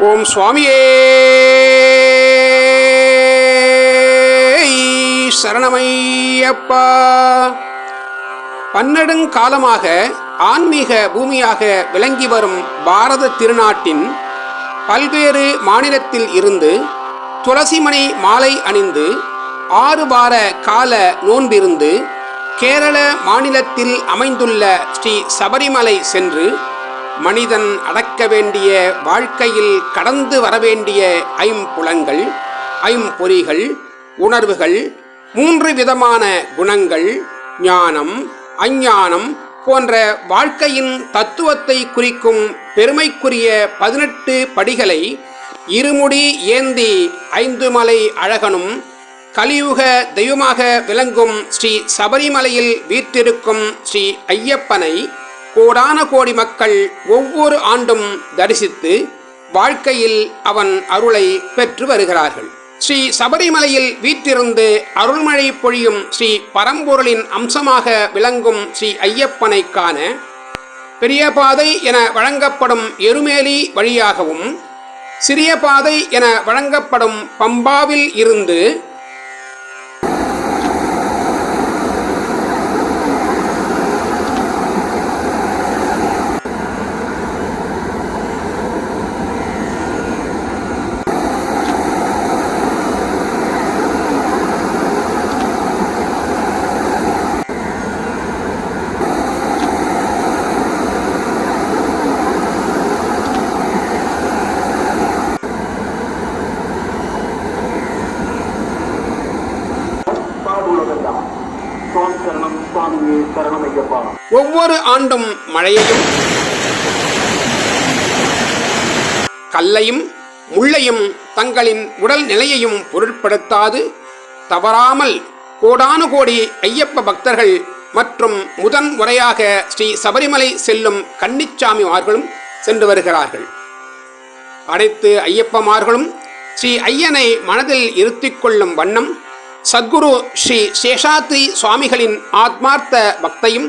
ஓம் சுவாமியே சரணமையப்பா. பன்னெடுங்காலமாக ஆன்மீக பூமியாக விளங்கி வரும் பாரத திருநாட்டின் பல்வேறு மாநிலத்தில் இருந்து துளசிமணி மாலை அணிந்து 6 வார கால நோன்பிருந்து கேரள மாநிலத்தில் அமைந்துள்ள ஸ்ரீ சபரிமலை சென்று மனிதன் அடக்க வேண்டிய வாழ்க்கையில் கடந்து வரவேண்டிய ஐம்புலங்கள், ஐம்பொறிகள், உணர்வுகள், 3 விதமான குணங்கள், ஞானம், அஞ்ஞானம் போன்ற வாழ்க்கையின் தத்துவத்தை குறிக்கும் பெருமைக்குரிய 18 படிகளை இருமுடி ஏந்தி 5 மலை அழகனும் கலியுக தெய்வமாக விளங்கும் ஸ்ரீ சபரிமலையில் வீற்றிருக்கும் ஸ்ரீ ஐயப்பனை கோடான கோடி மக்கள் ஒவ்வொரு ஆண்டும் தரிசித்து வாழ்க்கையில் அவன் அருளை பெற்று வருகிறார்கள். ஸ்ரீ சபரிமலையில் வீற்றிருந்து அருள்மழை பொழியும் ஸ்ரீ பரம்பொருளின் அம்சமாக விளங்கும் ஸ்ரீ ஐயப்பனை காண பெரிய பாதை என வழங்கப்படும் எருமேலி வழியாகவும் சிறிய பாதை என வழங்கப்படும் பம்பாவில் இருந்து ஒவ்வொரு ஆண்டும் மழையையும் கல்லையும் முள்ளையும் தங்களின் உடல் நிலையையும் பொருட்படுத்தாது தவறாமல் கோடானு கோடி ஐயப்ப பக்தர்கள் மற்றும் முதன் முறையாக ஸ்ரீ சபரிமலை செல்லும் கன்னிச்சாமிமார்களும் சென்று வருகிறார்கள். அனைத்து ஐயப்பமார்களும் ஸ்ரீ ஐயனை மனதில் இருத்திக் கொள்ளும் வண்ணம் சத்குரு ஸ்ரீ சேஷாத்ரி சுவாமிகளின் ஆத்மார்த்த பக்தையும்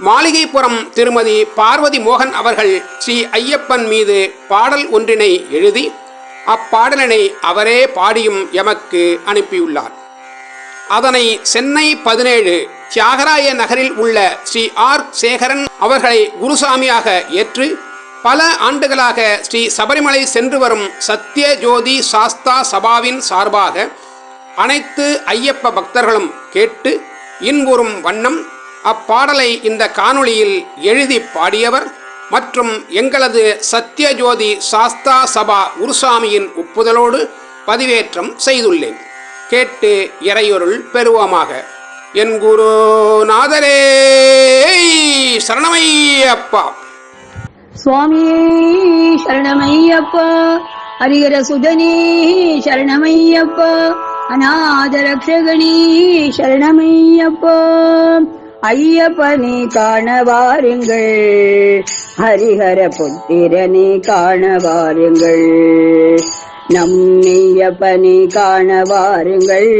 மாளிகைப்புறம் திருமதி பார்வதி மோகன் அவர்கள் ஸ்ரீ ஐயப்பன் மீது பாடல் ஒன்றினை எழுதி அப்பாடலினை அவரே பாடியும் எமக்கு அனுப்பியுள்ளார். அதனை சென்னை 17 தியாகராய நகரில் உள்ள ஸ்ரீ ஆர் சேகரன் அவர்களை குருசாமியாக ஏற்று பல ஆண்டுகளாக ஸ்ரீ சபரிமலை சென்று வரும் சத்திய ஜோதி சாஸ்தா சபாவின் சார்பாக அனைத்து ஐயப்ப பக்தர்களும் கேட்டு இன்புறும் வண்ணம் அப்பாடலை இந்த காணொளியில் எழுதி பாடியவர் மற்றும் எங்களது சத்யஜோதி சாஸ்தா சபா குருசாமியின் ஒப்புதலோடு பதிவேற்றம் செய்துள்ளேன். கேட்டு இறையொருள் பெறுவோமாக. என் குருநாதரே சரணமையப்பா. சுவாமியே சரணமையப்பா. ஹரிஹர சுதனே சரணமையப்பா. அநாத ரக்ஷகனே சரணமையப்பா. ஐயப்பனே காண வாருங்கள், ஹரிஹர புத்திரனே காண வாருங்கள், நம்மையப்பனே காண வாருங்கள்,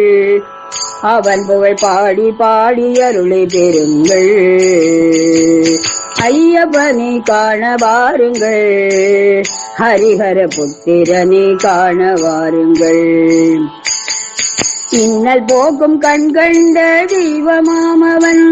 அவன் புகழ் பாடி பாடி அருளை பெறுங்கள். ஐயப்பனே காண வாருங்கள், ஹரிஹர புத்திரனே காண வாருங்கள். இன்னல் போக்கும் கண்கண்ட தெய்வமாமவன்,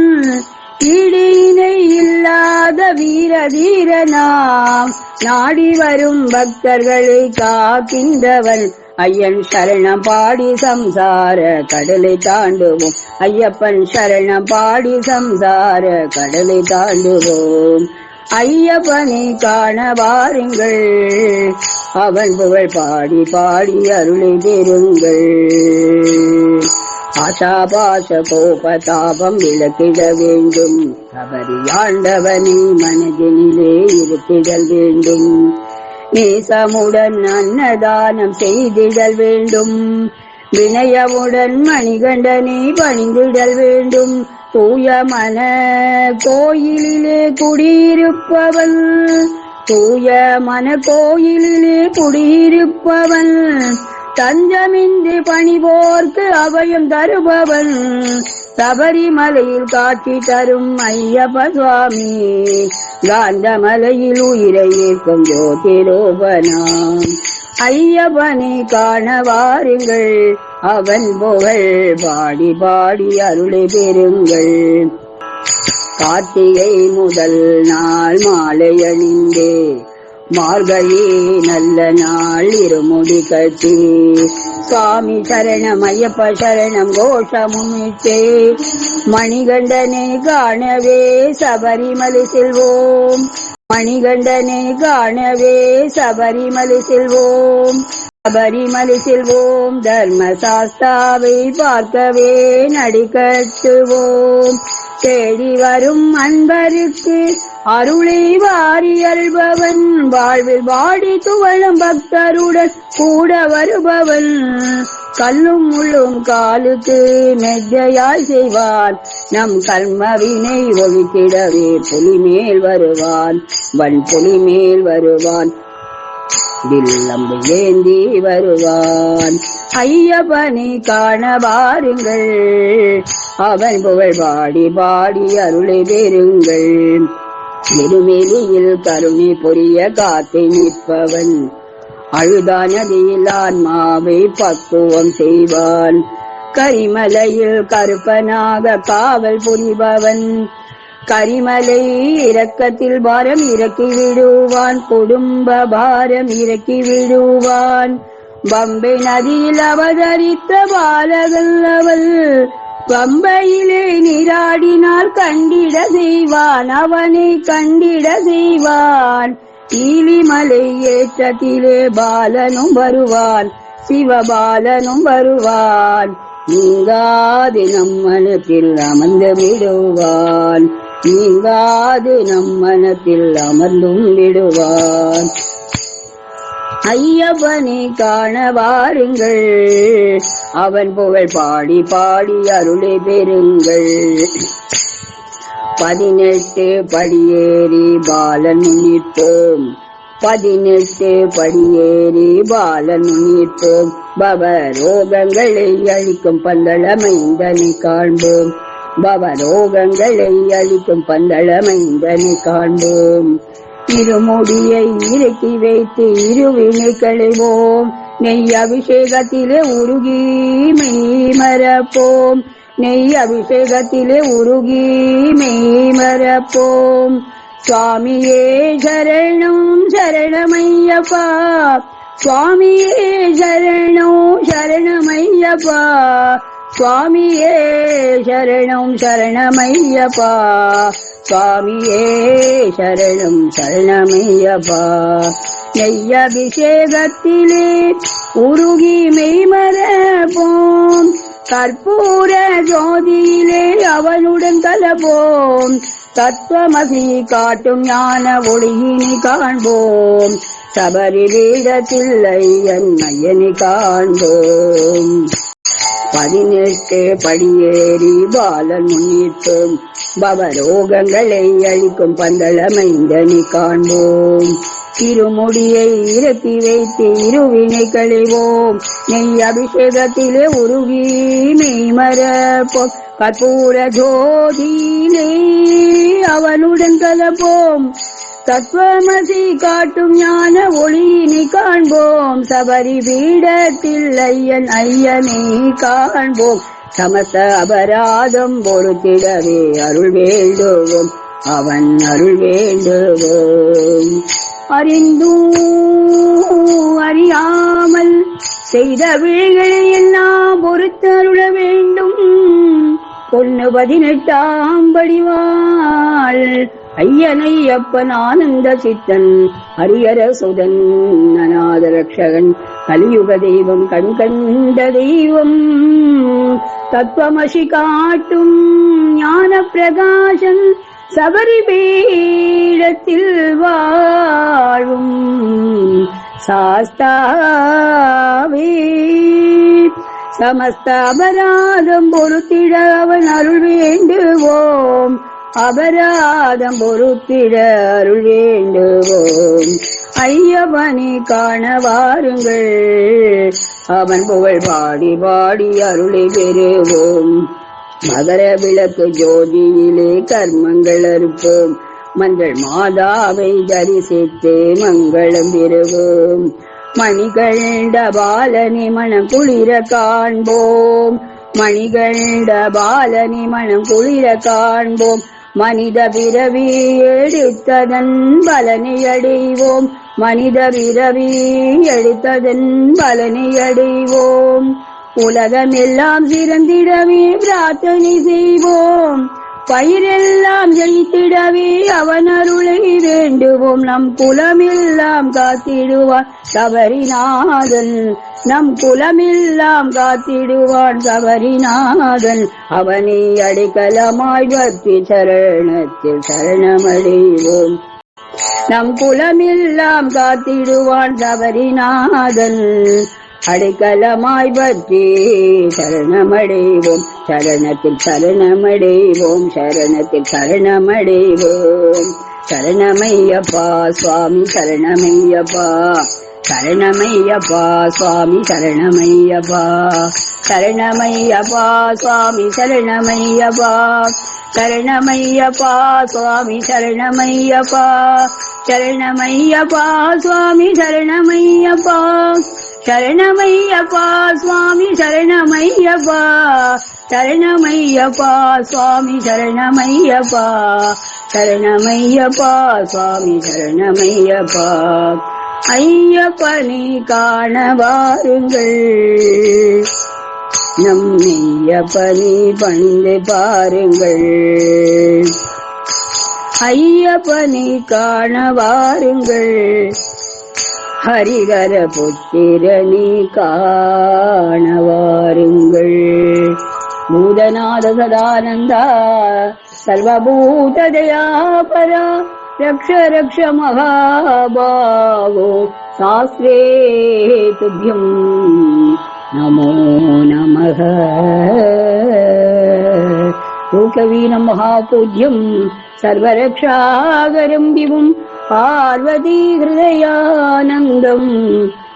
ஈடினை இல்லாத வீர தீரனாம், நாடி வரும் பக்தர்களை காக்கின்றவன். ஐயன் சரணம் பாடி சம்சார கடலை தாண்டுவோம், ஐயப்பன் சரணம் பாடி சம்சார கடலை தாண்டுவோம். ஐயப்பனை காண வாருங்கள், அவன் புகழ் பாடி பாடி அருளை பெறுங்கள். ஆசாபாச கோபதாபம் விளக்கிட வேண்டும், சபரியாண்டவனை மனதினிலே இருத்திடல் வேண்டும். நேசமுடன் அன்னதானம் செய்திடல் வேண்டும், வினயமுடன் மணிகண்டனை பணிந்திடல் வேண்டும். தூய மன கோயிலிலே குடியிருப்பவன், தூய மன கோயிலிலே குடியிருப்பவன், தஞ்சமின்றி பணிபோர்க்கு அபயம் தருபவன், சபரிமலையில் காட்சி தரும் ஐயப்ப சுவாமி, காந்தமலையில் உயிரை ஏற்கும் ஜோதிரோபனாம். ஐயப்பனை காண வாருங்கள், அவன் புகழ் பாடி பாடி அருளை பெறுங்கள். கார்த்திகை முதல் நாள் மாலை அணிந்தே, மார்கழி நல்ல நாள் இருமுடி கட்டி, சுவாமி சரணம் ஐயப்ப சரணம் கோஷமுமிட்டே, மணிகண்டனை காணவே சபரிமலை செல்வோம், மணிகண்டனை காணவே சபரிமலை செல்வோம், சபரிமலை செல்வோம். தர்மசாஸ்தாவை பார்க்கவே நடிகட்டுவோம், தேடி வரும் அன்பருக்கு அருளை வாரி அல்பவன், வாழ்வில் வாடி துவளும் பக்தருடன் கூட வருபவன், கல்லும் முள்ளும் காலுக்கு மெஜையாய் செய்வான், நம் கர்மவினை ஒழித்திடவே புலிமேல் வருவான், வன் புலிமேல் வருவான், வில்லம்பு ஏந்தி வருவான். ஐயப்பனை காண வாருங்கள், அவன் புகழ் பாடி பாடி அருளை பெறுங்கள். இருவெளியில் கருணை புரிய காத்து நிற்பவன், அழுதா நதியில் ஆன்மாவை பக்குவம் செய்வான், கரிமலையில் கருப்பனாக காவல் புரிபவன், கரிமலை இரக்கத்தில் பாரம் இறக்கி விடுவான், குடும்ப பாரம் இறக்கி விடுவான். பம்பை நதியில் அவதரித்த பாலகல் அவள், பம்பையிலே நீராடினால் கண்டிட செய்வான், அவனை கண்டிட செய்வான். ஈலிமலை ஏற்றத்திலே பாலனும் வருவான், சிவபாலனும் வருவான், நீங்காது நம் மனத்தில் அமர்ந்து விடுவான், நீங்காது நம் மனத்தில் அமர்ந்தும் விடுவான். ஐயப்பனை காண வாருங்கள், அவன் புகழ் பாடி பாடி அருளை பெறுங்கள். 18 படியேறி பாலன் நிற்போம், 18 படியேறி பாலன் நிற்போம், பவரோகங்களை அழிக்கும் பந்தளமைந்தனை காண்போம், பவரோகங்களை அழிக்கும் பந்தளமைந்தனை காண்போம். இருமுடியை இறக்கி வைத்து இருவினை களைவோம், நெய் அபிஷேகத்திலே உருகி மெய் மறப்போம், நெய் அபிஷேகத்திலே உருகி மெய் மறப்போம். சுவாமியே சரணம் சரணமையப்பா, சுவாமியே சரணம் சரணமையப்பா, சுவாமியே சரணம் சரணமையப்பா, சுவாமியே சரணம் சரணமையப்பா. நெய் அபிஷேகத்திலே உருகி மெய்மறப்போம், கற்பூர ஜோதியிலே அவனுடன் கலப்போம், தத்துவமசி காட்டும் ஞான ஒளியினை காண்போம், சபரி பீடத்தில் ஐயன் ஐயனை காண்போம். 18 படியேறி பாலன் முன்னிட்டோம், பவரோகங்களை அழிக்கும் பந்தளமைந்தனை காண்போம். திருமுடியை இறக்கி வைத்து இருவினை களைவோம், நெய் அபிஷேகத்திலே உருகி மெய் மறப்போம், கற்பூர ஜோதியிலே அவனுடன் கலப்போம், தத்துவமசி காட்டும் ஞான ஒளியினை காண்போம், சபரி பீடத்தில் ஐயன் ஐயனை காண்போம், சமஸ்த அபராதம் பொறுத்திடவே அருள் வேண்டுவோம், அவன் அருள் வேண்டுவோம். அறிந்தும் அறியாமல் செய்த விழிகளை எல்லாம் பொறுத்தருள வேண்டும், பொண்ணு 18ஆம் படிவாள் ஐயனையப்பன் ஆனந்த சித்தன், ஹரியர சுதன் அநாத ரக்ஷகன், கலியுக தெய்வம் கண் கண்ட தெய்வம், தத்துவமசி காட்டும் ஞான பிரகாசன், சபரி பீடத்தில் வாழும் சாஸ்தாவே. சமஸ்த அபராதம் பொறுத்திட அவன் அருள் வேண்டுவோம், அபராதம் பொறுத்திட அருள் வேண்டுவோம். ஐயப்பனை காண வாருங்கள், அவன் புகழ் பாடி பாடி அருளை பெறுவோம். மகர விளக்கு ஜோதியிலே கர்மங்கள் அறுப்போம், மஞ்சள் மாதாவை தரிசித்து மங்களம் பெறுவோம். மணிகண்ட பாலனி மனம் குளிர காண்போம். மணிகண்ட பாலனி மனம் குளிர காண்போம். மனித பிறவி எடுத்ததன் பலனை அடைவோம். மனித பிறவி எடுத்ததன் பலனை அடைவோம். உலகமெல்லாம் சிறந்திடவே பிரார்த்தனை செய்வோம். பயிரெல்லாம் ஜெயித்திடவே அவன் அருளை வேண்டுவோம். நம் குலமெல்லாம் காத்திடுவான் சபரிநாதன். நம் குலமெல்லாம் காத்திடுவான் சபரிநாதன். அவனை அடைக்கலமாய் பக்தி சரணத்தில் சரணமடைவோம். நம் குலமெல்லாம் காத்திடுவான் சபரிநாதன். அடைக்கலமாய் பற்றி சரணமடைவோம். சரணத்தில் சரணமடைவோம். சரணத்தில் சரணமடைவோம். சரணமையப்பா சுவாமி சரணமையப்பா. சரணமையப்பா சுவாமி சரணமையப்பா. சரணமையப்பா சுவாமி சரணமையப்பா. சரணமையப்பா சுவாமி சரணமையப்பா. சரணமையப்பா சுவாமி சரணமையப்பா. சரணமையப்பா சுவாமி சரணமையப்பா. சரணமையப்பா சுவாமி சரணமையப்பா. சரணமையப்பா சுவாமி சரணமையப்பா. ஐயப்பனை காண வாருங்கள். நம் ஐயப்பனை பணிந்து பாருங்கள். ஐயப்பனை காண வாருங்கள். ஹரிகர புத்திரனி காண வாருங்கள். பூதநாத சதானந்தா சர்வபூத தயாபரா ரக்ஷ ரக்ஷ மகாபாவோ சாஸ்திரே துப்யம் நமோ நமः. லோகவீரம் மகாபூஜ்யம் சர்வரக்ஷாகரம் விபும் பார்வதி ஹிருதயானந்தம்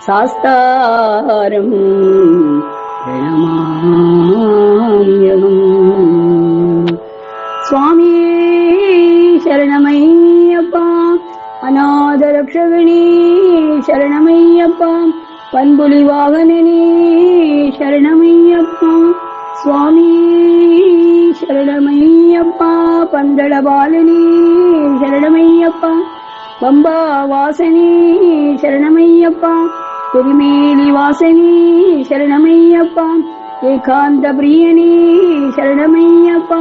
சாஸ்தாரம் பிரணமாம்யகம். சுவாமியே சரணமையப்பா. அநாத ரக்ஷகனே சரணமையப்பா. பண்புலி வாகனனே சரணமையப்பா. சுவாமி சரணமையப்பா. பந்தள பாலனே சரணமையப்பா. பம்பா வாசனே சரணமையப்பா. திருமேலி வாசனே சரணமையப்பா. ஏகாந்த பிரியனே சரணமையப்பா.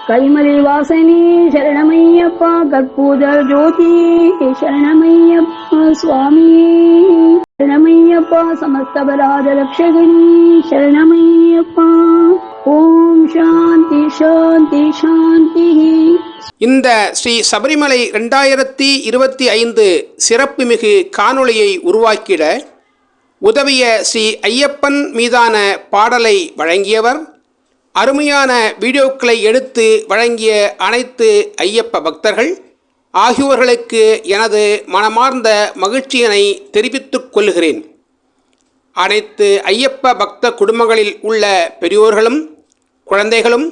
கைமலை வாசனே சரணமையப்பா. கற்பூர ஜோதி சரணமையப்பா. சுவாமி சரணமையப்பா. சமஸ்தபராத ரக்ஷகனே சரணமையப்பா. ஓம் சாந்தி சாந்தி சாந்தி. இந்த ஸ்ரீ சபரிமலை 2025 சிறப்புமிகு காணொளியை உருவாக்கிட உதவிய ஸ்ரீ ஐயப்பன் மீதான பாடலை வழங்கியவர், அருமையான வீடியோக்களை எடுத்து வழங்கிய அனைத்து ஐயப்ப பக்தர்கள் ஆகியோர்களுக்கு எனது மனமார்ந்த மகிழ்ச்சியினை தெரிவித்துக் கொள்கிறேன். அனைத்து ஐயப்ப பக்த குடும்பங்களில் உள்ள பெரியோர்களும் குழந்தைகளும்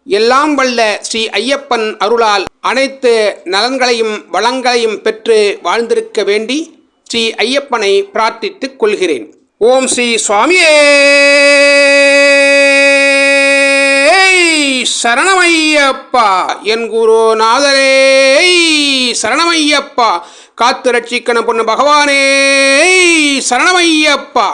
எல்லாம் வல்ல ஸ்ரீ ஐயப்பன் அருளால் அனைத்து நலன்களையும் வளங்களையும் பெற்று வாழ்ந்திருக்க வேண்டி ஸ்ரீ ஐயப்பனை பிரார்த்தித்துக் கொள்கிறேன். ஓம் ஸ்ரீ சுவாமியே சரணமையப்பா. என் குருநாதரே சரணமையப்பா. காத்து ரட்சிக்கணும் பொண்ணு பகவானே சரணமையப்பா.